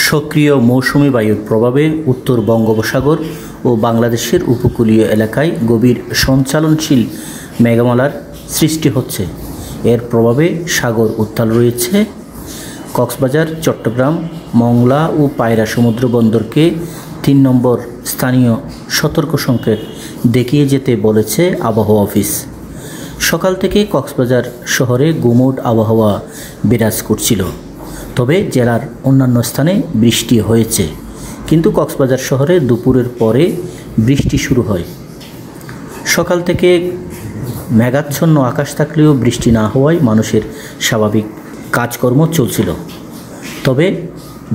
সক্রিয় মৌসুমি বায়ুর প্রভাবে উত্তর বঙ্গোপসাগর ও বাংলাদেশের উপকূলীয় এলাকায় গভীর সঞ্চালনশীল মেঘমালার সৃষ্টি হচ্ছে। এর প্রভাবে সাগর উত্তাল রয়েছে। কক্সবাজার, চট্টগ্রাম, মংলা ও পায়রা সমুদ্র বন্দরকে ৩ নম্বর স্থানীয় সতর্ক সংকেত দেখিয়ে যেতে বলেছে আবহাওয়া অফিস। সকাল থেকে কক্সবাজার শহরে গুমোট আবহাওয়া বিরাজ করছিল, তবে জেলার অন্যান্য স্থানে বৃষ্টি হয়েছে। কিন্তু কক্সবাজার শহরে দুপুরের পরে বৃষ্টি শুরু হয়। সকাল থেকে মেঘাচ্ছন্ন আকাশ থাকলেও বৃষ্টি না হওয়ায় মানুষের স্বাভাবিক কাজকর্ম চলছিল। তবে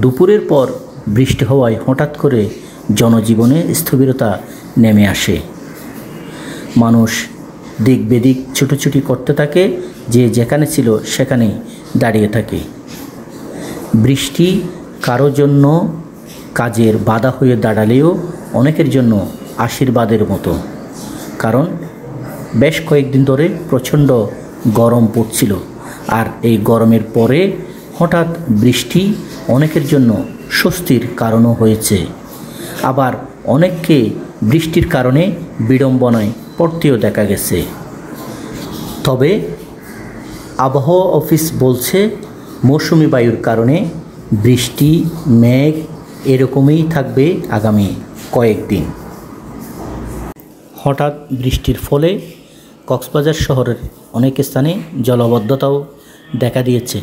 দুপুরের পর বৃষ্টি হওয়ায় হঠাৎ করে জনজীবনে স্থবিরতা নেমে আসে। মানুষ দিক বেদিক ছুটোছুটি করতে থাকে, যে যেখানে ছিল সেখানেই দাঁড়িয়ে থাকে। বৃষ্টি কারো জন্য কাজের বাধা হয়ে দাঁড়ালেও অনেকের জন্য আশীর্বাদের মতো, কারণ বেশ কয়েকদিন ধরে প্রচণ্ড গরম পড়ছিল। আর এই গরমের পরে হঠাৎ বৃষ্টি অনেকের জন্য স্বস্তির কারণও হয়েছে। আবার অনেককে বৃষ্টির কারণে বিড়ম্বনায় পড়তেও দেখা গেছে। তবে আবহাওয়া অফিস বলছে, মৌসুমি বায়ুর কারণে বৃষ্টি, মেঘ এরকমই থাকবে আগামী কয়েকদিন। হঠাৎ বৃষ্টির ফলে কক্সবাজার শহরের অনেক স্থানে জলাবদ্ধতাও দেখা দিয়েছে।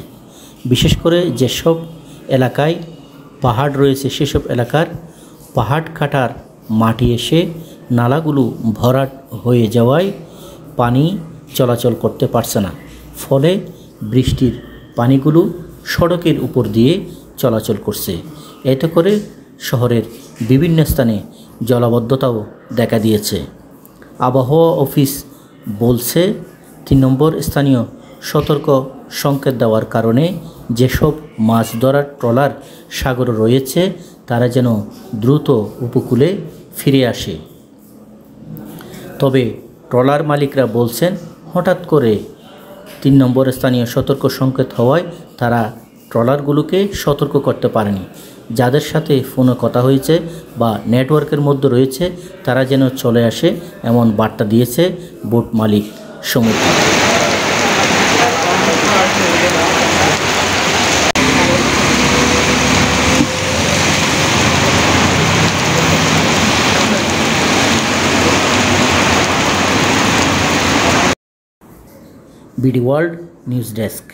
বিশেষ করে যেসব এলাকায় পাহাড় রয়েছে, সেসব এলাকার পাহাড় কাটার মাটি এসে নালাগুলো ভরাট হয়ে যাওয়ায় পানি চলাচল করতে পারছে না। ফলে বৃষ্টির পানিগুলো সড়কের উপর দিয়ে চলাচল করছে। এতে করে শহরের বিভিন্ন স্থানে জলাবদ্ধতাও দেখা দিয়েছে। আবহাওয়া অফিস বলছে, ৩ নম্বর স্থানীয় সতর্ক সংকেত দেওয়ার কারণে যেসব মাছ ধরার ট্রলার সাগরে রয়েছে তারা যেন দ্রুত উপকূলে ফিরে আসে। তবে ট্রলার মালিকরা বলছেন, হঠাৎ করে ৩ নম্বর স্থানীয় সতর্ক সংকেত হওয়ায় তারা ট্রলারগুলোকে সতর্ক করতে পারেনি। যাদের সাথে ফোনে কথা হয়েছে বা নেটওয়ার্কের মধ্যে রয়েছে তারা যেন চলে আসে, এমন বার্তা দিয়েছে বোট মালিক সমিতি। BD world news desk.